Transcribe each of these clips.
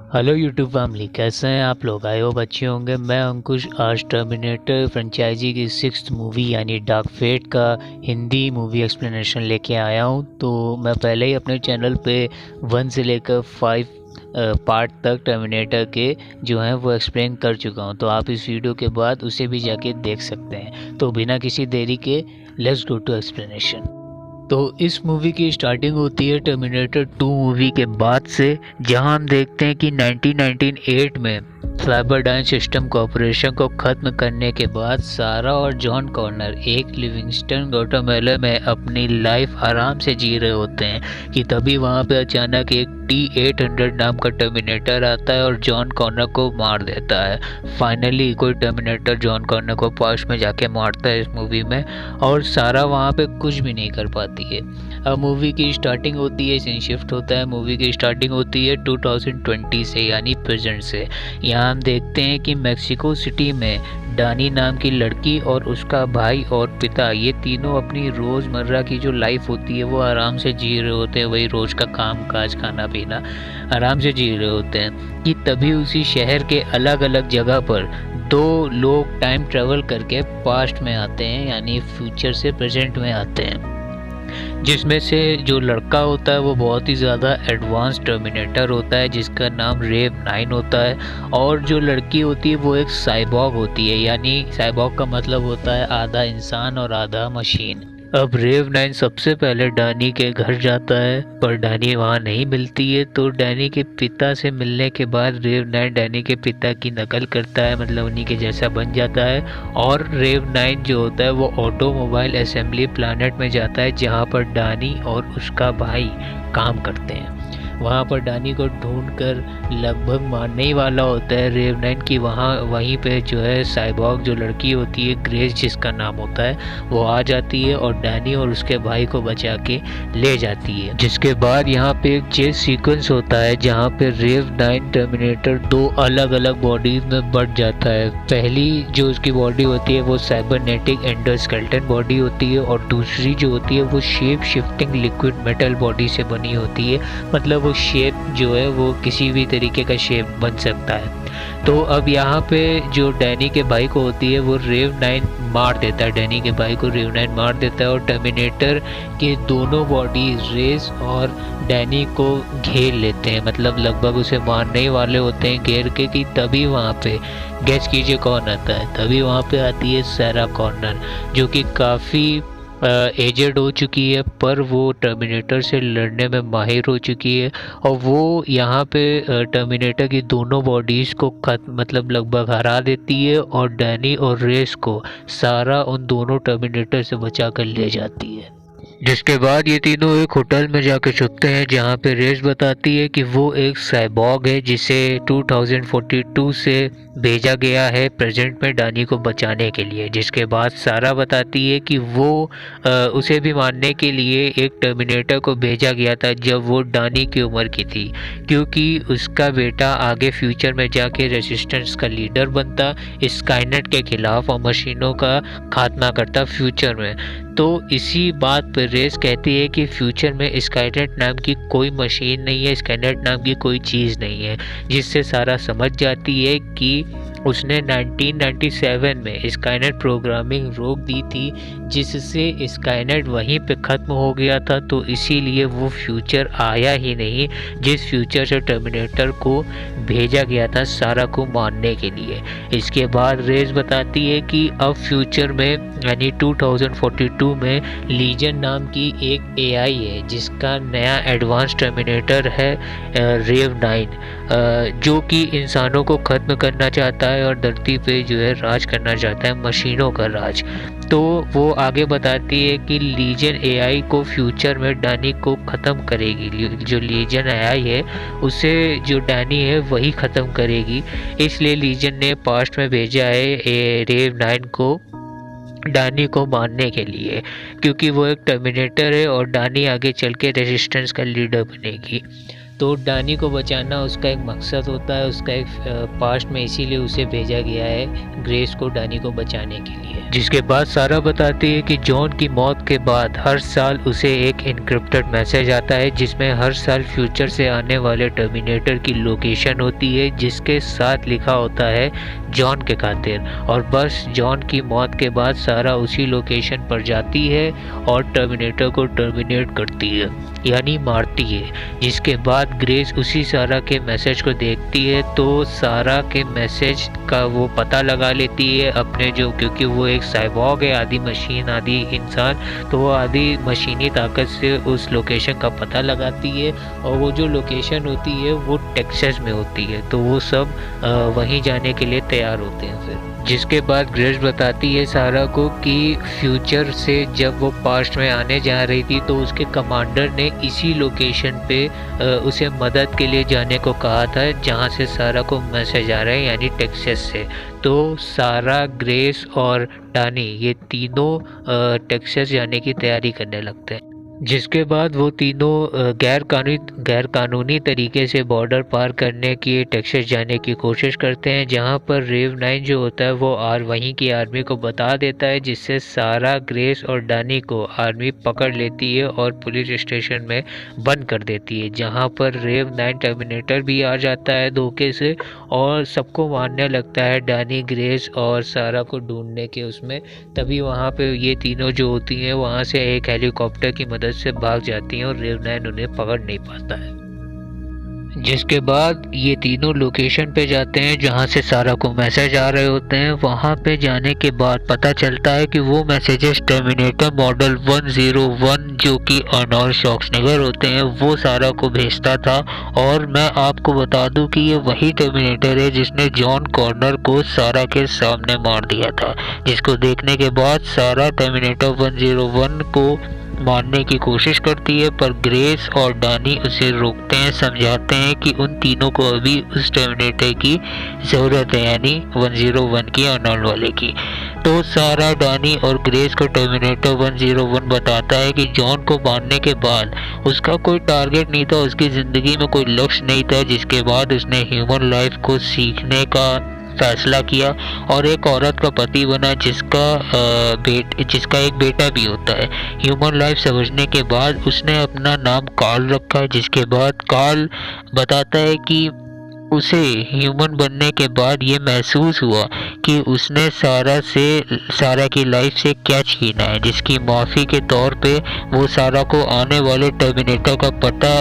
Hello YouTube family, कैसे हैं आप लोग। आई होप अच्छे होंगे। मैं अंकुश आज टर्मिनेटर फ्रेंचाइजी की 6th मूवी यानी डार्क फेट का हिंदी मूवी एक्सप्लेनेशन लेके आया हूं। तो मैं पहले ही अपने चैनल पे 1 से लेकर 5 पार्ट तक टर्मिनेटर के जो हैं वो एक्सप्लेन कर चुका हूं। तो आप इस वीडियो के बाद उसे भी जाके देख सकते हैं। तो बिना किसी देरी के लेट्स गो टू एक्सप्लेनेशन। तो इस मूवी की स्टार्टिंग होती है टर्मिनेटर 2 मूवी के बाद से, जहां हम देखते हैं कि 1998 में साइबरडाइन सिस्टम कॉर्पोरेशन को ख़त्म करने के बाद सारा और जॉन कॉर्नर एक लिविंगस्टन गौटामेला में अपनी लाइफ आराम से जी रहे होते हैं कि तभी वहां पे अचानक एक T-800 नाम का टर्मिनेटर आता है और जॉन कॉर्नर को मार देता है। फाइनली कोई टर्मिनेटर जॉन कॉर्नर को पास्ट में जाके मारता है इस मूवी में, और सारा वहाँ पे कुछ भी नहीं कर पाती है। अब मूवी की स्टार्टिंग होती है, सीन शिफ्ट होता है। मूवी की स्टार्टिंग होती है 2020 से यानी प्रेजेंट से। यहाँ हम देखते हैं कि मेक्सिको सिटी में डानी नाम की लड़की और उसका भाई और पिता, ये तीनों अपनी रोज़मर्रा की जो लाइफ होती है वो आराम से जी रहे होते हैं। वही रोज़ का काम काज खाना पीना आराम से जी रहे होते हैं कि तभी उसी शहर के अलग अलग जगह पर दो लोग टाइम ट्रेवल करके पास्ट में आते हैं, यानी फ्यूचर से प्रेजेंट में आते हैं। जिसमें से जो लड़का होता है वो बहुत ही ज़्यादा एडवांस टर्मिनेटर होता है जिसका नाम रेव 9 होता है, और जो लड़की होती है वो एक साइबॉग होती है। यानी साइबॉग का मतलब होता है आधा इंसान और आधा मशीन। अब रेव 9 सबसे पहले डैनी के घर जाता है, पर डैनी वहाँ नहीं मिलती है। तो डैनी के पिता से मिलने के बाद रेव 9 डैनी के पिता की नकल करता है, मतलब उन्हीं के जैसा बन जाता है। और रेव 9 जो होता है वो ऑटोमोबाइल असेंबली प्लानट में जाता है जहाँ पर डैनी और उसका भाई काम करते हैं। वहाँ पर डानी को ढूंढकर लगभग मारने ही वाला होता है रेव 9 की। वहीं पे जो है साइबॉग जो लड़की होती है, ग्रेस जिसका नाम होता है, वो आ जाती है और डैनी और उसके भाई को बचा के ले जाती है। जिसके बाद यहाँ पे एक चेस सीक्वेंस होता है जहाँ पे रेव 9 टर्मिनेटर दो अलग अलग बॉडीज में बढ़ जाता है। पहली जो उसकी बॉडी होती है वो साइबरनेटिक एंडोस्केलेटन बॉडी होती है, और दूसरी जो होती है वो shape shifting liquid metal body से बनी होती है। मतलब वो शेप जो है वो किसी भी तरीके का शेप बन सकता है। तो अब यहाँ पे जो डैनी के भाई को होती है वो रेव 9 मार देता है। डैनी के भाई को रेव 9 मार देता है और टर्मिनेटर के दोनों बॉडी रेस और डैनी को घेर लेते हैं, मतलब लगभग उसे मारने ही वाले होते हैं घेर के। कि तभी वहाँ पे गेस कीजिए कौन आता है। तभी वहाँ पे आती है सारा कॉर्नर, जो कि काफ़ी एजेड हो चुकी है, पर वो टर्मिनेटर से लड़ने में माहिर हो चुकी है। और वो यहाँ पे टर्मिनेटर की दोनों बॉडीज़ को मतलब लगभग हरा देती है, और डैनी और रेस को सारा उन दोनों टर्मिनेटर से बचा कर ले जाती है। जिसके बाद ये तीनों एक होटल में जाके छुपते हैं जहाँ पे रेस बताती है कि वो एक साइबॉग है जिसे 2042 से भेजा गया है प्रेजेंट में डानी को बचाने के लिए। जिसके बाद सारा बताती है कि वो उसे भी मारने के लिए एक टर्मिनेटर को भेजा गया था जब वो डानी की उम्र की थी, क्योंकि उसका बेटा आगे फ्यूचर में जाके रेजिस्टेंस का लीडर बनता, स्काईनेट के खिलाफ और मशीनों का खात्मा करता फ्यूचर में। तो इसी बात पर रेस कहती है कि फ्यूचर में स्काईनेट नाम की कोई मशीन नहीं है, स्काईनेट नाम की कोई चीज़ नहीं है। जिससे सारा समझ जाती है कि उसने 1997 में स्काईनेट प्रोग्रामिंग रोक दी थी, जिससे स्काईनेट वहीं पे ख़त्म हो गया था। तो इसीलिए वो फ्यूचर आया ही नहीं जिस फ्यूचर से टर्मिनेटर को भेजा गया था सारा को मारने के लिए। इसके बाद रेस बताती है कि अब फ्यूचर में यानी 2042 में लीजन नाम की एक एआई है जिसका नया एडवांस टर्मिनेटर है रेव 9, जो कि इंसानों को ख़त्म करना चाहता है और धरती पे जो है राज करना चाहता है, मशीनों का राज। तो वो आगे बताती है कि लीजन एआई को फ्यूचर में डैनी को ख़त्म करेगी। जो लीजन एआई है उसे जो डैनी है वही ख़त्म करेगी। इसलिए लीजन ने पास्ट में भेजा है रेव 9 को डानी को मारने के लिए, क्योंकि वो एक टर्मिनेटर है और डानी आगे चल के रेजिस्टेंस का लीडर बनेगी। तो डानी को बचाना उसका एक मकसद होता है, उसका एक पास्ट में, इसीलिए उसे भेजा गया है ग्रेस को डानी को बचाने के लिए। जिसके बाद सारा बताती है कि जॉन की मौत के बाद हर साल उसे एक इनक्रिप्टेड मैसेज आता है जिसमें हर साल फ्यूचर से आने वाले टर्मिनेटर की लोकेशन होती है, जिसके साथ लिखा होता है जॉन के खातिर। और बस जॉन की मौत के बाद सारा उसी लोकेशन पर जाती है और टर्मिनेटर को टर्मिनेट करती है, यानी मारती है। जिसके बाद ग्रेस उसी सारा के मैसेज को देखती है तो सारा के मैसेज का वो पता लगा लेती है अपने जो, क्योंकि वो एक साइबॉर्ग है, आधी मशीन आधी इंसान, तो वो आधी मशीनी ताकत से उस लोकेशन का पता लगाती है। और वो जो लोकेशन होती है वो टेक्सास में होती है, तो वो सब वहीं जाने के लिए तैयार होते हैं फिर। जिसके बाद ग्रेस बताती है सारा को कि फ्यूचर से जब वो पास्ट में आने जा रही थी तो उसके कमांडर ने इसी लोकेशन पे उसे मदद के लिए जाने को कहा था जहाँ से सारा को मैसेज आ रहा है, यानी टेक्सास से। तो सारा, ग्रेस और डानी ये तीनों टेक्सास जाने की तैयारी करने लगते हैं। जिसके बाद वो तीनों गैर कानूनी तरीके से बॉर्डर पार करने की, टेक्सास जाने की कोशिश करते हैं, जहां पर रेव 9 जो होता है वो वहीं की आर्मी को बता देता है, जिससे सारा, ग्रेस और डानी को आर्मी पकड़ लेती है और पुलिस स्टेशन में बंद कर देती है, जहां पर रेव 9 टर्मिनेटर भी आ जाता है धोखे से और सबको मारने लगता है डानी, ग्रेस और सारा को ढूंढने के उसमें। तभी वहाँ पे ये तीनों जो होती हैं वहाँ से एक हेलीकॉप्टर की मदद से भाग जाती हैं और रेव 9 उन्हें पकड़ नहीं पाता है। जिसके बाद ये तीनों लोकेशन पे जाते हैं जहाँ से सारा को मैसेज आ रहे होते हैं। वहाँ पे जाने के बाद पता चलता है कि वो मैसेजेस टर्मिनेटर मॉडल 101 जो कि अर्नोल्ड श्वार्ज़नेगर होते हैं वो सारा को भेजता था। और मैं आपको बता दूं कि ये वही टर्मिनेटर है जिसने जॉन कॉर्नर को सारा के सामने मार दिया था, जिसको देखने के बाद सारा टर्मिनेटर 101 को मारने की कोशिश करती है, पर ग्रेस और डानी उसे रोकते हैं, समझाते हैं कि उन तीनों को अभी उस टर्मिनेटर की ज़रूरत है, यानी 101 की, अर्नोल्ड वाले की। तो सारा, डानी और ग्रेस को टर्मिनेटर 101 बताता है कि जॉन को मारने के बाद उसका कोई टारगेट नहीं था, उसकी ज़िंदगी में कोई लक्ष्य नहीं था, जिसके बाद उसने ह्यूमन लाइफ को सीखने का फैसला किया और एक औरत का पति बना जिसका एक बेटा भी होता है। ह्यूमन लाइफ समझने के बाद उसने अपना नाम कार्ल रखा है, जिसके बाद कार्ल बताता है कि उसे ह्यूमन बनने के बाद ये महसूस हुआ कि उसने सारा की लाइफ से क्या छीना है, जिसकी माफ़ी के तौर पे वो सारा को आने वाले टर्मिनेटर का पता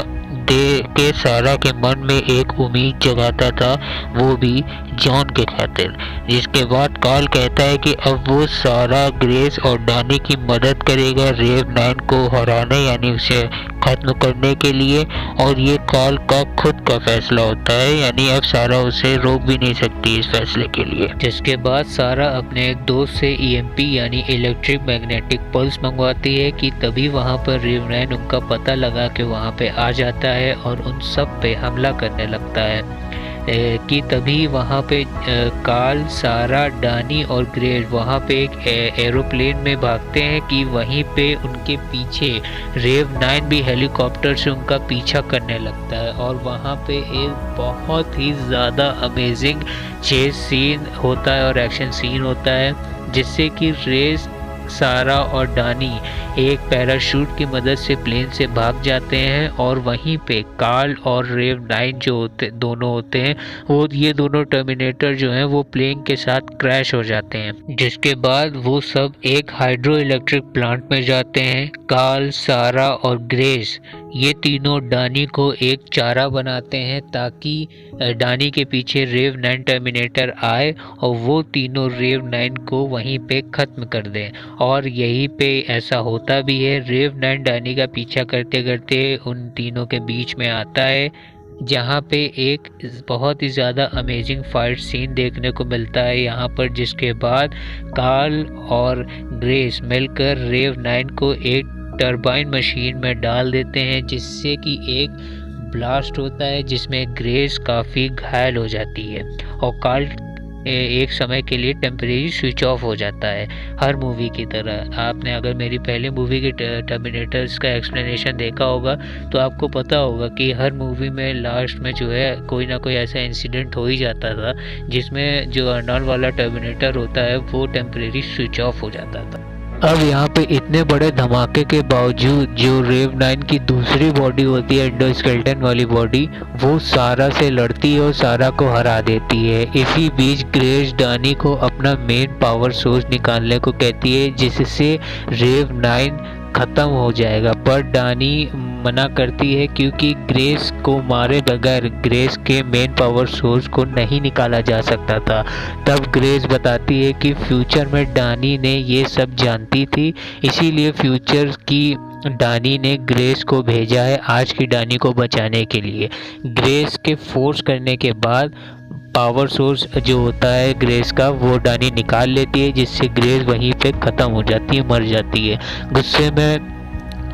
दे के सारा के मन में एक उम्मीद जगाता था, वो भी जॉन के खातिर। जिसके बाद कार्ल कहता है कि अब वो सारा, ग्रेस और डानी की मदद करेगा रेव 9 को हराने, यानी उसे खत्म करने के लिए। और ये कार्ल का खुद का फैसला होता है, यानी अब सारा उसे रोक भी नहीं सकती इस फैसले के लिए। जिसके बाद सारा अपने एक दोस्त से EMP यानी इलेक्ट्रिक मैग्नेटिक पल्स मंगवाती है कि तभी वहाँ पर रेव 9 उनका पता लगा के वहाँ पे आ जाता है और उन सब पे हमला करने लगता है। कि तभी वहाँ पे कार्ल, सारा, डानी और ग्रेस वहाँ पे एक एरोप्लेन में भागते हैं कि वहीं पे उनके पीछे रेव 9 भी हेलीकॉप्टर से उनका पीछा करने लगता है। और वहाँ पे एक बहुत ही ज़्यादा अमेजिंग चेस सीन होता है और एक्शन सीन होता है, जिससे कि रेस, सारा और डानी एक पैराशूट की मदद से प्लेन से भाग जाते हैं और वहीं पे कार्ल और रेव 9 जो दोनों होते हैं वो, ये दोनों टर्मिनेटर जो हैं वो प्लेन के साथ क्रैश हो जाते हैं। जिसके बाद वो सब एक हाइड्रो इलेक्ट्रिक प्लांट में जाते हैं। कार्ल, सारा और ग्रेस ये तीनों डानी को एक चारा बनाते हैं ताकि डानी के पीछे रेव 9 टर्मिनेटर आए और वो तीनों रेव 9 को वहीं पे ख़त्म कर दें। और यहीं पे ऐसा होता भी है। रेव 9 डानी का पीछा करते करते उन तीनों के बीच में आता है, जहाँ पे एक बहुत ही ज़्यादा अमेजिंग फाइट सीन देखने को मिलता है यहाँ पर। जिसके बाद कार्ल और ग्रेस मिलकर रेव 9 को एक टरबाइन मशीन में डाल देते हैं, जिससे कि एक ब्लास्ट होता है जिसमें ग्रेस काफ़ी घायल हो जाती है और कार्ल एक समय के लिए टेम्परेरी स्विच ऑफ हो जाता है, हर मूवी की तरह। आपने अगर मेरी पहले मूवी की टर्मिनेटर्स का एक्सप्लेनेशन देखा होगा तो आपको पता होगा कि हर मूवी में लास्ट में जो है कोई ना कोई ऐसा इंसिडेंट हो ही जाता था जिसमें जो अर्नॉल्ड वाला टर्मिनेटर होता है वो टेम्परेरी स्विच ऑफ हो जाता था। अब यहाँ पे इतने बड़े धमाके के बावजूद जो रेव 9 की दूसरी बॉडी होती है, एंडोस्केलेटन वाली बॉडी, वो सारा से लड़ती है और सारा को हरा देती है। इसी बीच ग्रेस डानी को अपना मेन पावर सोर्स निकालने को कहती है जिससे रेव 9 ख़त्म हो जाएगा, पर डानी मना करती है क्योंकि ग्रेस को मारे बगैर ग्रेस के मेन पावर सोर्स को नहीं निकाला जा सकता था। तब ग्रेस बताती है कि फ्यूचर में डानी ने ये सब जानती थी, इसीलिए फ्यूचर की डानी ने ग्रेस को भेजा है आज की डानी को बचाने के लिए। ग्रेस के फोर्स करने के बाद पावर सोर्स जो होता है ग्रेस का वो डानी निकाल लेती है जिससे ग्रेस वहीं पे ख़त्म हो जाती है, मर जाती है। गुस्से में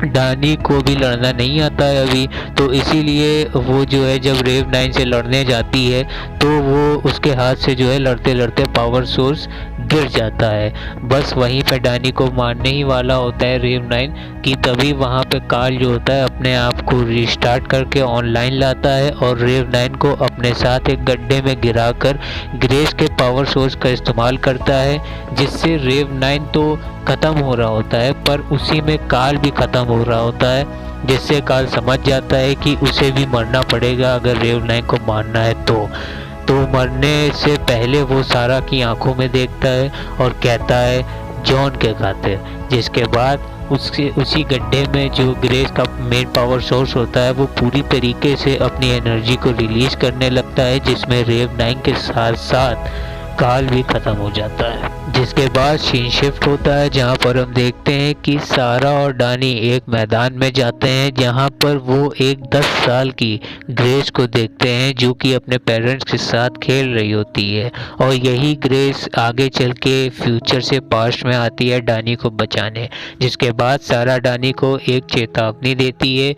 डानी को भी लड़ना नहीं आता है अभी, तो इसीलिए वो जो है जब रेव 9 से लड़ने जाती है तो वो उसके हाथ से जो है लड़ते लड़ते पावर सोर्स गिर जाता है। बस वहीं पे डानी को मारने ही वाला होता है रेव 9 कि तभी वहाँ पे कार्ल जो होता है अपने आप को रिस्टार्ट करके ऑनलाइन लाता है और रेव 9 को अपने साथ एक गड्ढे में गिराकर ग्रेस के पावर सोर्स का इस्तेमाल करता है, जिससे रेव 9 तो ख़त्म हो रहा होता है पर उसी में कार्ल भी ख़त्म हो रहा होता है, जिससे कार्ल समझ जाता है कि उसे भी मरना पड़ेगा अगर रेव 9 को मारना है तो मरने से पहले वो सारा की आंखों में देखता है और कहता है जॉन के खातिर, जिसके बाद उसी गड्ढे में जो ग्रेस का मेन पावर सोर्स होता है वो पूरी तरीके से अपनी एनर्जी को रिलीज करने लगता है, जिसमें रेव 9 के साथ साथ कार्ल भी ख़त्म हो जाता है। जिसके बाद सीन शिफ्ट होता है जहां पर हम देखते हैं कि सारा और डानी एक मैदान में जाते हैं जहां पर वो एक 10 साल की ग्रेस को देखते हैं जो कि अपने पेरेंट्स के साथ खेल रही होती है, और यही ग्रेस आगे चल के फ्यूचर से पास्ट में आती है डानी को बचाने। जिसके बाद सारा डानी को एक चेतावनी देती है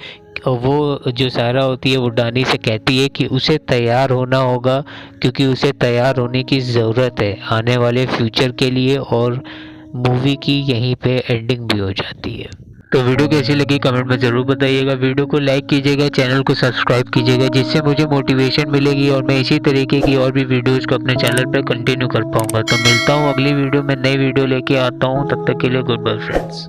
और वो जो सारा होती है वो डानी से कहती है कि उसे तैयार होना होगा क्योंकि उसे तैयार होने की ज़रूरत है आने वाले फ्यूचर के लिए, और मूवी की यहीं पे एंडिंग भी हो जाती है। तो वीडियो कैसी लगी कमेंट में ज़रूर बताइएगा, वीडियो को लाइक कीजिएगा, चैनल को सब्सक्राइब कीजिएगा जिससे मुझे मोटिवेशन मिलेगी और मैं इसी तरीके की और भी वीडियोज़ को अपने चैनल पर कंटिन्यू कर पाऊँगा। तो मिलता हूँ अगली वीडियो में, नई वीडियो लेके आता हूँ, तब तक के लिए गुड बाय फ्रेंड्स।